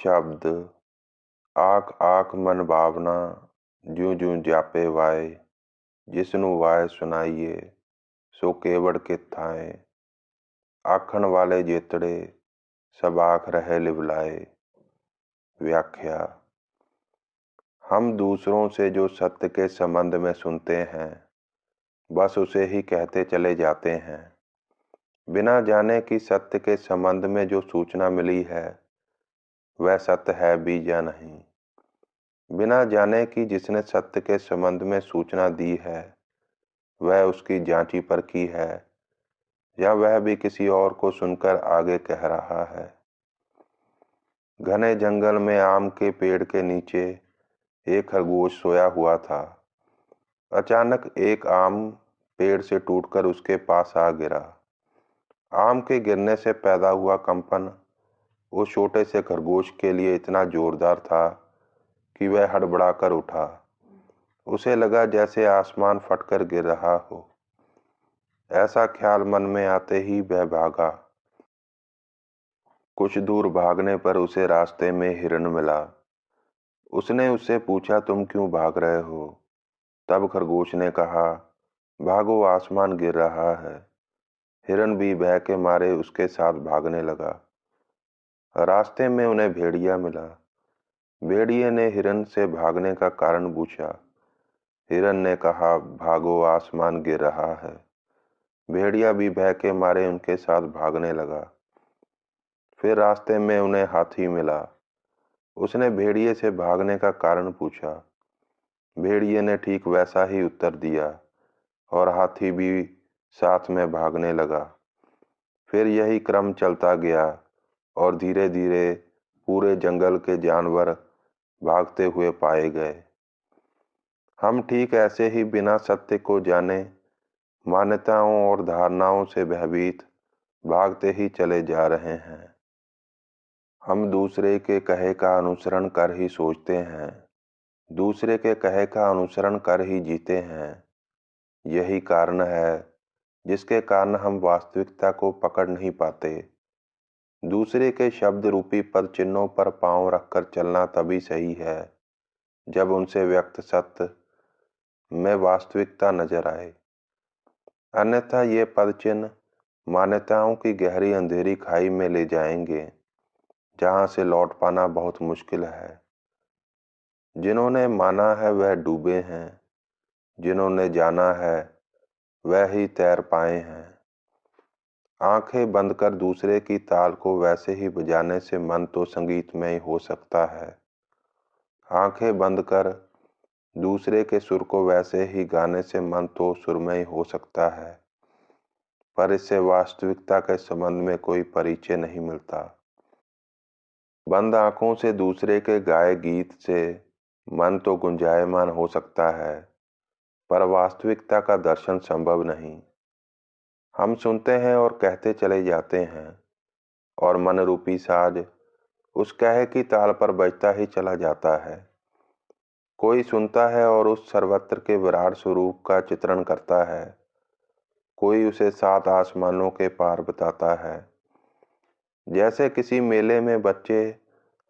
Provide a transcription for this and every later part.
शब्द आख आख मन भावना ज्यों ज्यों जापे वाए जिसनु वाए सुनाइए सो केवड़ के थाए आखण वाले जेतड़े सब आख रहे लिवलाए। व्याख्या। हम दूसरों से जो सत्य के संबंध में सुनते हैं बस उसे ही कहते चले जाते हैं, बिना जाने कि सत्य के संबंध में जो सूचना मिली है वह सत्य है भी या नहीं, बिना जाने कि जिसने सत्य के संबंध में सूचना दी है वह उसकी जांची परखी है या वह भी किसी और को सुनकर आगे कह रहा है। घने जंगल में आम के पेड़ के नीचे एक खरगोश सोया हुआ था। अचानक एक आम पेड़ से टूटकर उसके पास आ गिरा। आम के गिरने से पैदा हुआ कंपन उस छोटे से खरगोश के लिए इतना जोरदार था कि वह हड़बड़ाकर उठा। उसे लगा जैसे आसमान फटकर गिर रहा हो। ऐसा ख्याल मन में आते ही वह भागा। कुछ दूर भागने पर उसे रास्ते में हिरन मिला। उसने उससे पूछा, तुम क्यों भाग रहे हो? तब खरगोश ने कहा, भागो, आसमान गिर रहा है। हिरन भी भय के मारे उसके साथ भागने लगा। रास्ते में उन्हें भेड़िया मिला। भेड़िए ने हिरन से भागने का कारण पूछा। हिरन ने कहा, भागो, आसमान गिर रहा है। भेड़िया भी भय के मारे उनके साथ भागने लगा। फिर रास्ते में उन्हें हाथी मिला। उसने भेड़िए से भागने का कारण पूछा। भेड़िए ने ठीक वैसा ही उत्तर दिया और हाथी भी साथ में भागने लगा। फिर यही क्रम चलता गया और धीरे धीरे पूरे जंगल के जानवर भागते हुए पाए गए। हम ठीक ऐसे ही बिना सत्य को जाने मान्यताओं और धारणाओं से भयभीत भागते ही चले जा रहे हैं। हम दूसरे के कहे का अनुसरण कर ही सोचते हैं, दूसरे के कहे का अनुसरण कर ही जीते हैं। यही कारण है जिसके कारण हम वास्तविकता को पकड़ नहीं पाते। दूसरे के शब्द रूपी पद चिन्हों पर पांव रखकर चलना तभी सही है जब उनसे व्यक्त सत्य में वास्तविकता नजर आए। अन्यथा ये पद चिन्ह मान्यताओं की गहरी अंधेरी खाई में ले जाएंगे जहां से लौट पाना बहुत मुश्किल है। जिन्होंने माना है वह डूबे हैं, जिन्होंने जाना है वह ही तैर पाए हैं। आंखें बंद कर दूसरे की ताल को वैसे ही बजाने से मन तो संगीतमय हो सकता है। आंखें बंद कर दूसरे के सुर को वैसे ही गाने से मन तो सुरमय हो सकता है, पर इससे वास्तविकता के संबंध में कोई परिचय नहीं मिलता। बंद आंखों से दूसरे के गाए गीत से मन तो गुंजायमान हो सकता है, पर वास्तविकता का दर्शन संभव नहीं। हम सुनते हैं और कहते चले जाते हैं और मन रूपी साज उस कहे की ताल पर बजता ही चला जाता है। कोई सुनता है और उस सर्वत्र के विराट स्वरूप का चित्रण करता है, कोई उसे सात आसमानों के पार बताता है। जैसे किसी मेले में बच्चे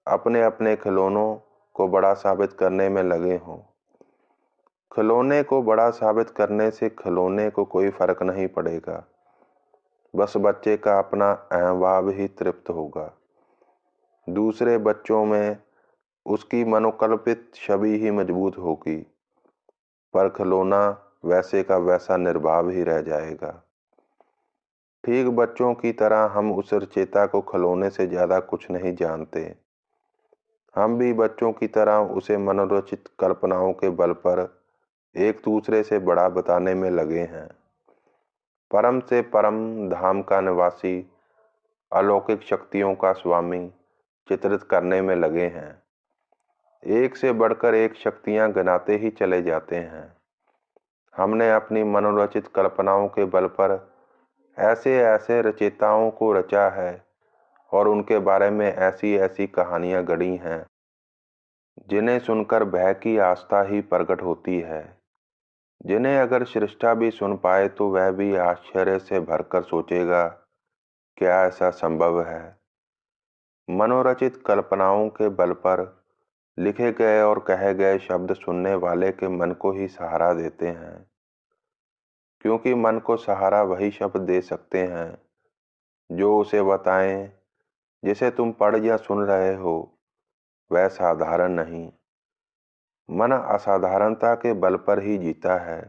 अपने अपने खिलौनों को बड़ा साबित करने में लगे हों। खिलौने को बड़ा साबित करने से खिलौने को कोई फर्क नहीं पड़ेगा, बस बच्चे का अपना अहंभाव ही तृप्त होगा। दूसरे बच्चों में उसकी मनोकल्पित छवि ही मजबूत होगी, पर खिलौना वैसे का वैसा निर्भाव ही रह जाएगा। ठीक बच्चों की तरह हम उस रचेता को खिलौने से ज्यादा कुछ नहीं जानते। हम भी बच्चों की तरह उसे मनोरचित कल्पनाओं के बल पर एक दूसरे से बड़ा बताने में लगे हैं। परम से परम धाम का निवासी, अलौकिक शक्तियों का स्वामी चित्रित करने में लगे हैं। एक से बढ़कर एक शक्तियां गिनाते ही चले जाते हैं। हमने अपनी मनोरचित कल्पनाओं के बल पर ऐसे ऐसे रचयिताओं को रचा है और उनके बारे में ऐसी ऐसी कहानियां गढ़ी हैं जिन्हें सुनकर भय की आस्था ही प्रकट होती है, जिन्हें अगर सृष्टा भी सुन पाए तो वह भी आश्चर्य से भरकर सोचेगा, क्या ऐसा संभव है? मनोरचित कल्पनाओं के बल पर लिखे गए और कहे गए शब्द सुनने वाले के मन को ही सहारा देते हैं, क्योंकि मन को सहारा वही शब्द दे सकते हैं जो उसे बताएं जिसे तुम पढ़ या सुन रहे हो वह साधारण नहीं। मन असाधारणता के बल पर ही जीता है।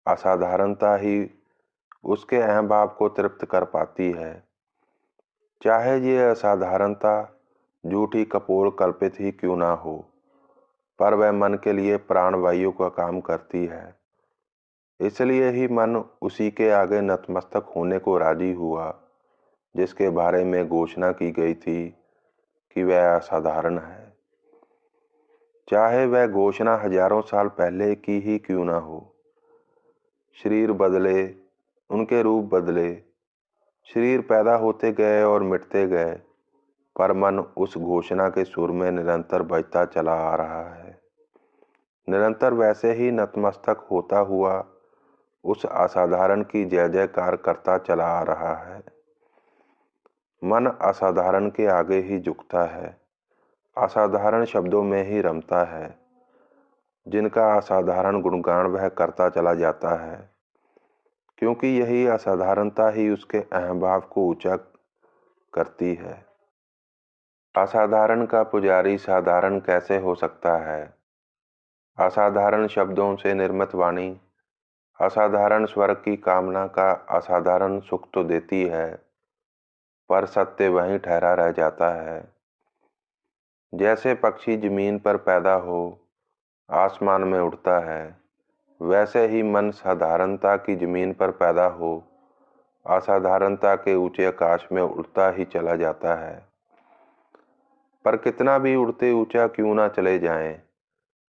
असाधारणता ही उसके अहंभाव को तृप्त कर पाती है, चाहे ये असाधारणता झूठी कपोल कल्पित ही क्यों ना हो, पर वह मन के लिए प्राणवायु का काम करती है। इसलिए ही मन उसी के आगे नतमस्तक होने को राजी हुआ जिसके बारे में घोषणा की गई थी कि वह असाधारण है, चाहे वह घोषणा हजारों साल पहले की ही क्यों ना हो। शरीर बदले, उनके रूप बदले, शरीर पैदा होते गए और मिटते गए, पर मन उस घोषणा के सुर में निरंतर बजता चला आ रहा है, निरंतर वैसे ही नतमस्तक होता हुआ उस असाधारण की जय जयकार करता चला आ रहा है। मन असाधारण के आगे ही झुकता है, असाधारण शब्दों में ही रमता है, जिनका असाधारण गुणगान वह करता चला जाता है, क्योंकि यही असाधारणता ही उसके अहंभाव को ऊंचा करती है। असाधारण का पुजारी साधारण कैसे हो सकता है? असाधारण शब्दों से निर्मित वाणी असाधारण स्वर की कामना का असाधारण सुख तो देती है, पर सत्य वहीं ठहरा रह जाता है। जैसे पक्षी जमीन पर पैदा हो आसमान में उड़ता है, वैसे ही मन साधारणता की जमीन पर पैदा हो असाधारणता के ऊंचे आकाश में उड़ता ही चला जाता है। पर कितना भी उड़ते ऊंचा क्यों ना चले जाएं,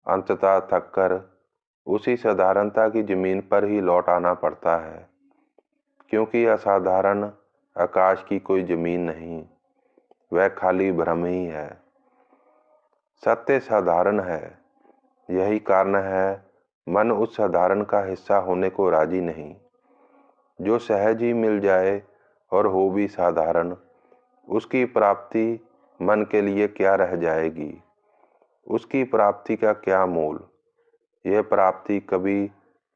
अंततः थककर उसी साधारणता की जमीन पर ही लौट आना पड़ता है, क्योंकि असाधारण आकाश की कोई जमीन नहीं, वह खाली भ्रम ही है। सत्य साधारण है, यही कारण है मन उस साधारण का हिस्सा होने को राजी नहीं। जो सहज ही मिल जाए और हो भी साधारण, उसकी प्राप्ति मन के लिए क्या रह जाएगी, उसकी प्राप्ति का क्या मोल। यह प्राप्ति कभी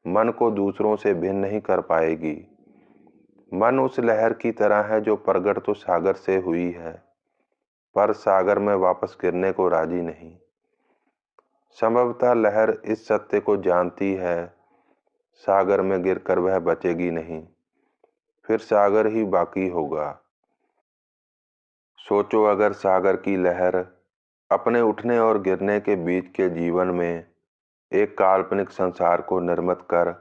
मन को दूसरों से भिन्न नहीं कर पाएगी। मन उस लहर की तरह है जो प्रगट तो सागर से हुई है, पर सागर में वापस गिरने को राजी नहीं। संभवतः लहर इस सत्य को जानती है, सागर में गिरकर वह बचेगी नहीं, फिर सागर ही बाकी होगा। सोचो, अगर सागर की लहर अपने उठने और गिरने के बीच के जीवन में एक काल्पनिक संसार को निर्मित कर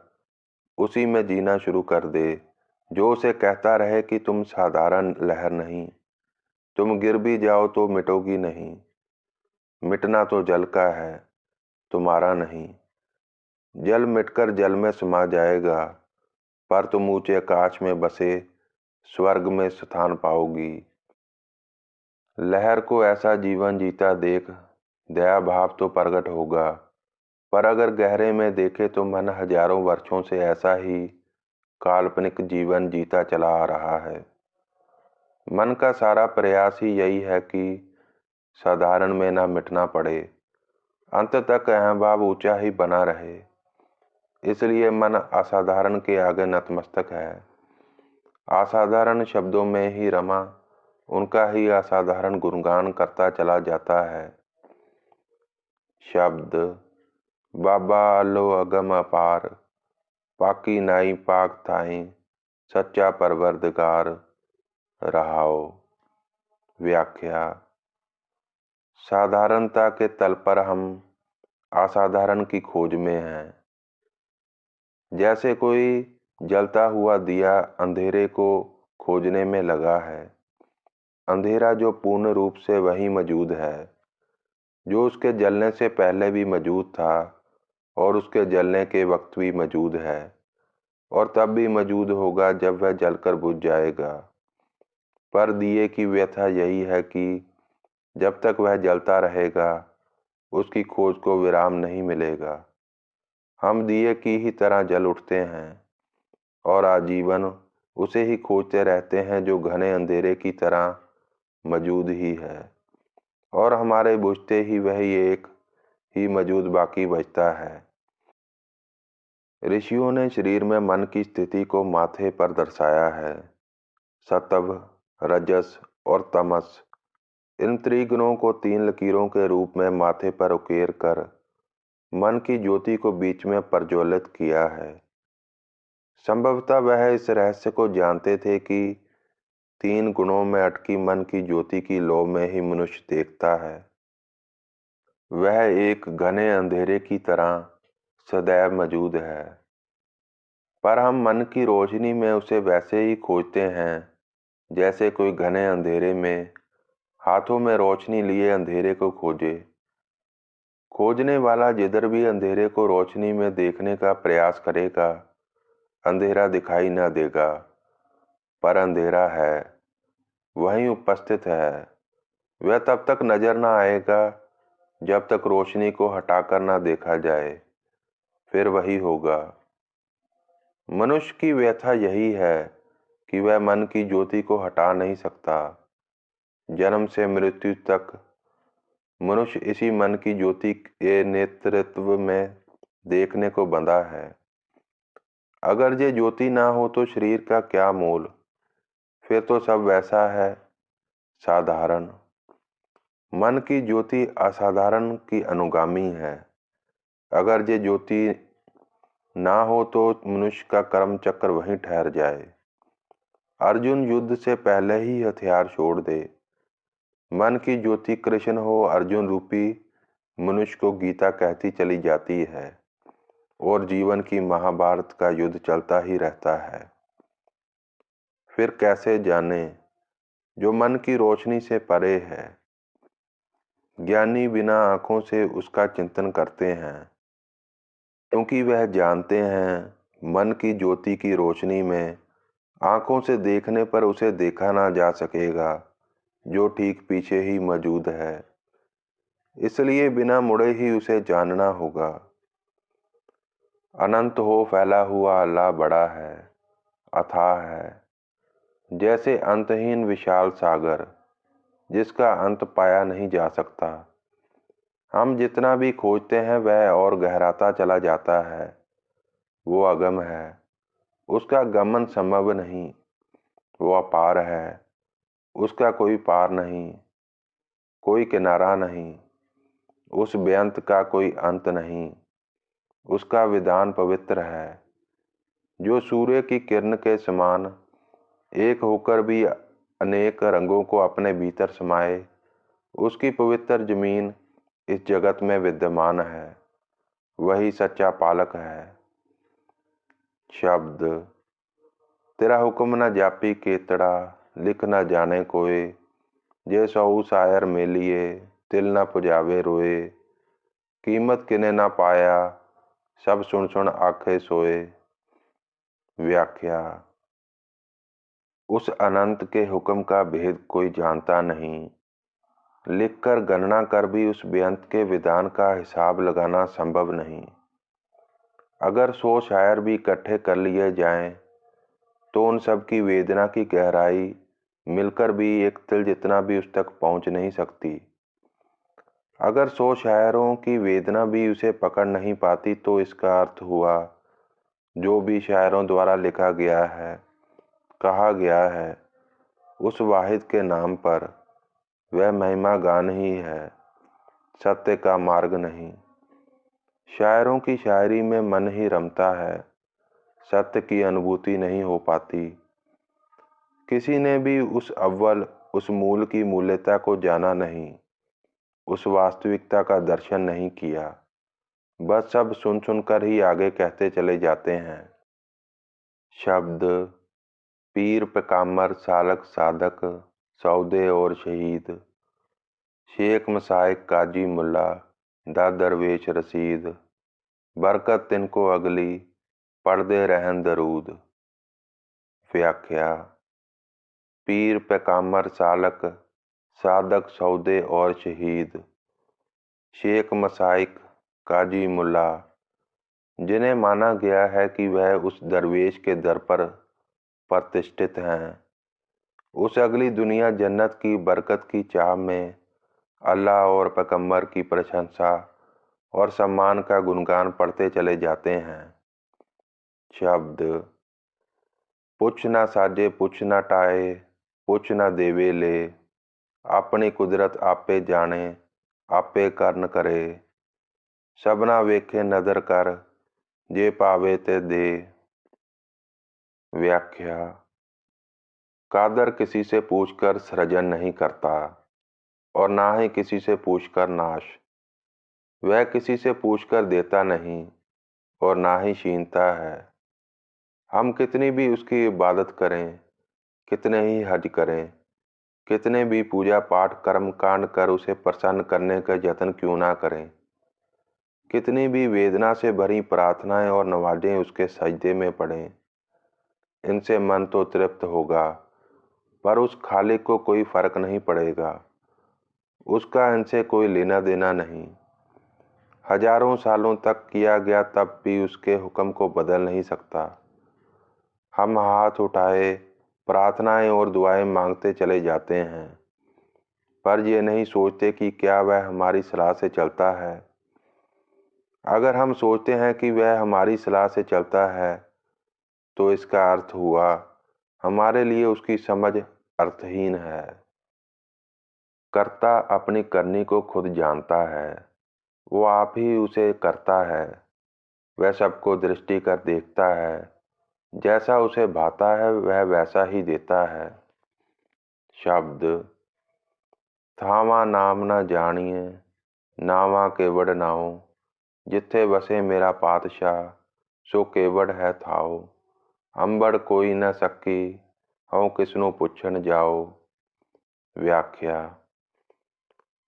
उसी में जीना शुरू कर दे, जो उसे कहता रहे कि तुम साधारण लहर नहीं, तुम गिर भी जाओ तो मिटोगी नहीं, मिटना तो जल का है, तुम्हारा नहीं। जल मिटकर जल में समा जाएगा, पर तुम ऊंचे आकाश में बसे स्वर्ग में स्थान पाओगी। लहर को ऐसा जीवन जीता देख दया भाव तो प्रकट होगा, पर अगर गहरे में देखे तो मन हजारों वर्षों से ऐसा ही काल्पनिक जीवन जीता चला आ रहा है। मन का सारा प्रयास ही यही है कि साधारण में ना मिटना पड़े, अंत तक अहंभाव ऊंचा ही बना रहे। इसलिए मन असाधारण के आगे नतमस्तक है, असाधारण शब्दों में ही रमा उनका ही असाधारण गुणगान करता चला जाता है। शब्द बाबा अलो अगम अपार, पाकी नाई पाक थाई, सच्चा परवरदिगार रहाओ। व्याख्या। साधारणता के तल पर हम असाधारण की खोज में हैं। जैसे कोई जलता हुआ दिया अंधेरे को खोजने में लगा है, अंधेरा जो पूर्ण रूप से वही मौजूद है, जो उसके जलने से पहले भी मौजूद था और उसके जलने के वक्त भी मौजूद है और तब भी मौजूद होगा जब वह जलकर बुझ जाएगा। पर दिए की व्यथा यही है कि जब तक वह जलता रहेगा उसकी खोज को विराम नहीं मिलेगा। हम दिए की ही तरह जल उठते हैं और आजीवन उसे ही खोजते रहते हैं जो घने अंधेरे की तरह मौजूद ही है, और हमारे बुझते ही वही एक ही मौजूद बाकी बचता है। ऋषियों ने शरीर में मन की स्थिति को माथे पर दर्शाया है। सत्व, रजस और तमस, इन त्रिगुणों को 3 लकीरों के रूप में माथे पर उकेर कर मन की ज्योति को बीच में प्रज्वलित किया है। संभवतः वह इस रहस्य को जानते थे कि 3 गुणों में अटकी मन की ज्योति की लौ में ही मनुष्य देखता है। वह एक घने अंधेरे की तरह सदैव मौजूद है, पर हम मन की रोशनी में उसे वैसे ही खोजते हैं जैसे कोई घने अंधेरे में हाथों में रोशनी लिए अंधेरे को खोजे। खोजने वाला जिधर भी अंधेरे को रोशनी में देखने का प्रयास करेगा, अंधेरा दिखाई न देगा, पर अंधेरा है, वहीं उपस्थित है। वह तब तक नजर न आएगा जब तक रोशनी को हटाकर न देखा जाए, फिर वही होगा। मनुष्य की व्यथा यही है कि वह मन की ज्योति को हटा नहीं सकता। जन्म से मृत्यु तक मनुष्य इसी मन की ज्योति के नेतृत्व में देखने को बंधा है। अगर ये ज्योति ना हो तो शरीर का क्या मोल, फिर तो सब वैसा है, साधारण। मन की ज्योति असाधारण की अनुगामी है। अगर ये ज्योति ना हो तो मनुष्य का कर्म चक्र वहीं ठहर जाए। अर्जुन युद्ध से पहले ही हथियार छोड़ दे। मन की ज्योति कृष्ण हो अर्जुन रूपी मनुष्य को गीता कहती चली जाती है, और जीवन की महाभारत का युद्ध चलता ही रहता है। फिर कैसे जाने जो मन की रोशनी से परे है। ज्ञानी बिना आंखों से उसका चिंतन करते हैं, क्योंकि वह जानते हैं मन की ज्योति की रोशनी में आंखों से देखने पर उसे देखा ना जा सकेगा जो ठीक पीछे ही मौजूद है। इसलिए बिना मुड़े ही उसे जानना होगा। अनंत हो फैला हुआ अल्लाह बड़ा है, अथाह है, जैसे अंतहीन विशाल सागर जिसका अंत पाया नहीं जा सकता। हम जितना भी खोजते हैं वह और गहराता चला जाता है। वो अगम है, उसका गमन संभव नहीं। वो अपार है, उसका कोई पार नहीं, कोई किनारा नहीं। उस बेअंत का कोई अंत नहीं। उसका विधान पवित्र है, जो सूर्य की किरण के समान एक होकर भी अनेक रंगों को अपने भीतर समाये। उसकी पवित्र जमीन इस जगत में विद्यमान है। वही सच्चा पालक है। शब्द, तेरा हुक्म न जापी केतड़ा, लिख न जाने कोय। जे सऊ शायर मेलिए, तिल न पुजावे रोए। कीमत किने न पाया, सब सुन सुन आखे सोए। व्याख्या, उस अनंत के हुक्म का भेद कोई जानता नहीं। लिखकर गणना कर भी उस बेअंत के विधान का हिसाब लगाना संभव नहीं। अगर 100 शायर भी इकट्ठे कर लिए जाएं, तो उन सब की वेदना की गहराई मिलकर भी एक तिल जितना भी उस तक पहुंच नहीं सकती। अगर 100 शायरों की वेदना भी उसे पकड़ नहीं पाती तो इसका अर्थ हुआ जो भी शायरों द्वारा लिखा गया है, कहा गया है, उस वाहिद के नाम पर वह महिमा गान ही है, सत्य का मार्ग नहीं। शायरों की शायरी में मन ही रमता है, सत्य की अनुभूति नहीं हो पाती। किसी ने भी उस अव्वल, उस मूल की मूल्यता को जाना नहीं, उस वास्तविकता का दर्शन नहीं किया। बस सब सुन सुनकर ही आगे कहते चले जाते हैं। शब्द, पीर पैगंबर सालक साधक सौदे और शहीद, शेख मसाइक काजी मुल्ला दा दरवेश रसीद, बरकत तिनको अगली पढ़दे रहन दरूद। व्याख्या, पीर पैगंबर सालक साधक सौदे और शहीद, शेख मसाइक काजी मुल्ला, जिन्हें माना गया है कि वह उस दरवेश के दर पर प्रतिष्ठित हैं, उस अगली दुनिया जन्नत की बरकत की चाह में अल्लाह और पैगंबर की प्रशंसा और सम्मान का गुणगान पढ़ते चले जाते हैं। शब्द पुछ ना साजे पुछ ना टाए, पुछ ना देवे ले, अपनी कुदरत आपे जाने, आपे करन करे, सबना वेखे नदर कर, जे पावे ते दे। व्याख्या। कादर किसी से पूछकर सृजन नहीं करता और ना ही किसी से पूछकर नाश। वह किसी से पूछकर देता नहीं और ना ही छीनता है। हम कितनी भी उसकी इबादत करें, कितने ही हज करें, कितने भी पूजा पाठ कर्म कांड कर उसे प्रसन्न करने का यत्न क्यों ना करें, कितनी भी वेदना से भरी प्रार्थनाएं और नमाजें उसके सजदे में पढ़ें, इनसे मन तो तृप्त होगा पर उस खालिक को कोई फर्क नहीं पड़ेगा। उसका इनसे कोई लेना देना नहीं। हजारों सालों तक किया गया तब भी उसके हुक्म को बदल नहीं सकता। हम हाथ उठाए प्रार्थनाएं और दुआएं मांगते चले जाते हैं, पर ये नहीं सोचते कि क्या वह हमारी सलाह से चलता है। अगर हम सोचते हैं कि वह हमारी सलाह से चलता है, तो इसका अर्थ हुआ हमारे लिए उसकी समझ अर्थहीन है। कर्ता अपनी करनी को खुद जानता है, वो आप ही उसे करता है। वह सबको दृष्टि कर देखता है, जैसा उसे भाता है वह वैसा ही देता है। शब्द थावा नाम न जानिए, नावा केवड़ नाओ, जिथे बसे मेरा पातशाह, सो केवड़ है थाओ, अंबड़ कोई न सकी, हूँ किसनों पुछन जाओ। व्याख्या।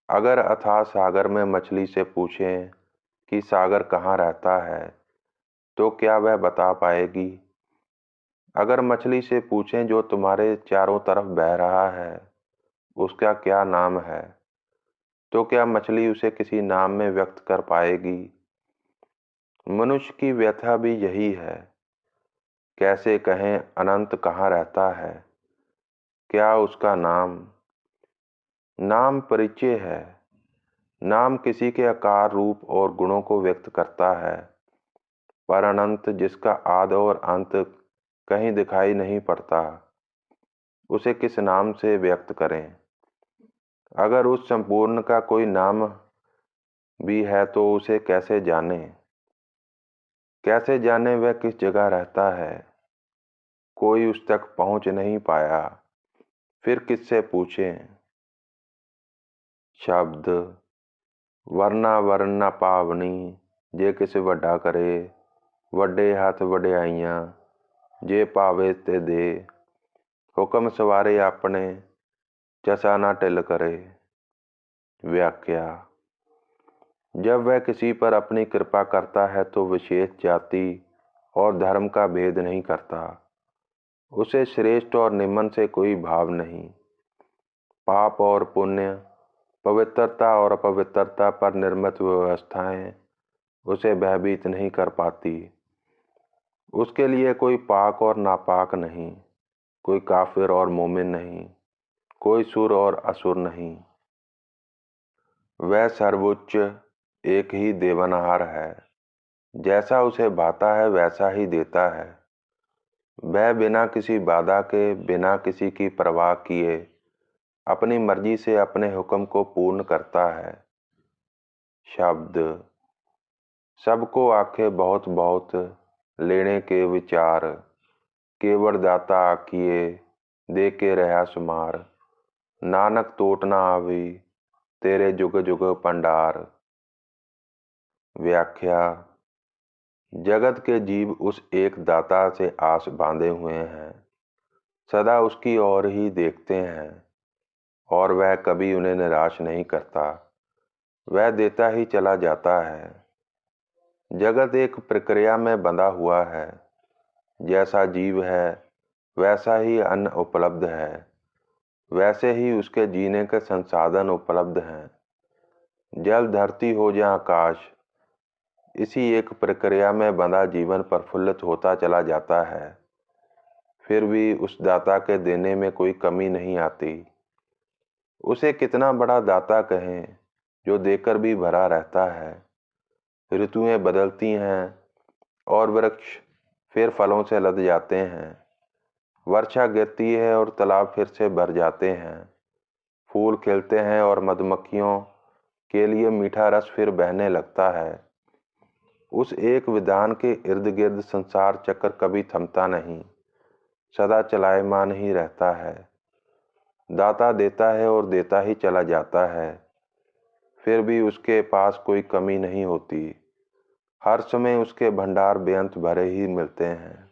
अगर अथाह सागर में मछली से पूछें कि सागर कहाँ रहता है, तो क्या वह बता पाएगी? अगर मछली से पूछें जो तुम्हारे चारों तरफ बह रहा है, उसका क्या नाम है, तो क्या मछली उसे किसी नाम में व्यक्त कर पाएगी? मनुष्य की व्यथा भी यही है। कैसे कहें अनंत कहाँ रहता है? क्या उसका नाम? नाम परिचय है। नाम किसी के आकार रूप और गुणों को व्यक्त करता है, पर अनंत जिसका आदि और अंत कहीं दिखाई नहीं पड़ता, उसे किस नाम से व्यक्त करें? अगर उस संपूर्ण का कोई नाम भी है तो उसे कैसे जाने? कैसे जाने वह किस जगह रहता है? कोई उस तक पहुंच नहीं पाया, फिर किससे पूछें? शब्द वरना वरना पावनी, जे किसे वड्डा करे, वड्डे हाथ वड्याइयां, जे पावे ते दे, हुक्म सवारे अपने, चसा ना टिल करे। व्याख्या। जब वह किसी पर अपनी कृपा करता है तो विशेष जाति और धर्म का भेद नहीं करता। उसे श्रेष्ठ और निम्न से कोई भाव नहीं। पाप और पुण्य, पवित्रता और अपवित्रता पर निर्मित व्यवस्थाएं उसे भयभीत नहीं कर पाती। उसके लिए कोई पाक और नापाक नहीं, कोई काफिर और मोमिन नहीं, कोई सुर और असुर नहीं। वह सर्वोच्च एक ही देवनहार है। जैसा उसे भाता है वैसा ही देता है। वह बिना किसी बाधा के, बिना किसी की परवाह किए अपनी मर्जी से अपने हुक्म को पूर्ण करता है। शब्द सबको आखे बहुत बहुत, लेने के विचार, केवड़ दाता आखिए, दे के रहा सुमार, नानक टोट ना आवी, तेरे जुग जुग भंडार। व्याख्या। जगत के जीव उस एक दाता से आस बांधे हुए हैं, सदा उसकी ओर ही देखते हैं और वह कभी उन्हें निराश नहीं करता। वह देता ही चला जाता है। जगत एक प्रक्रिया में बंधा हुआ है। जैसा जीव है वैसा ही अन्न उपलब्ध है, वैसे ही उसके जीने के संसाधन उपलब्ध हैं। जल धरती हो या आकाश, इसी एक प्रक्रिया में बंधा जीवन प्रफुल्लित होता चला जाता है। फिर भी उस दाता के देने में कोई कमी नहीं आती। उसे कितना बड़ा दाता कहें जो देकर भी भरा रहता है। ऋतुएं बदलती हैं और वृक्ष फिर फलों से लद जाते हैं। वर्षा गिरती है और तालाब फिर से भर जाते हैं। फूल खिलते हैं और मधुमक्खियों के लिए मीठा रस फिर बहने लगता है। उस एक विधान के इर्द गिर्द संसार चक्र कभी थमता नहीं, सदा चलायमान ही रहता है। दाता देता है और देता ही चला जाता है, फिर भी उसके पास कोई कमी नहीं होती। हर समय उसके भंडार बेअंत भरे ही मिलते हैं।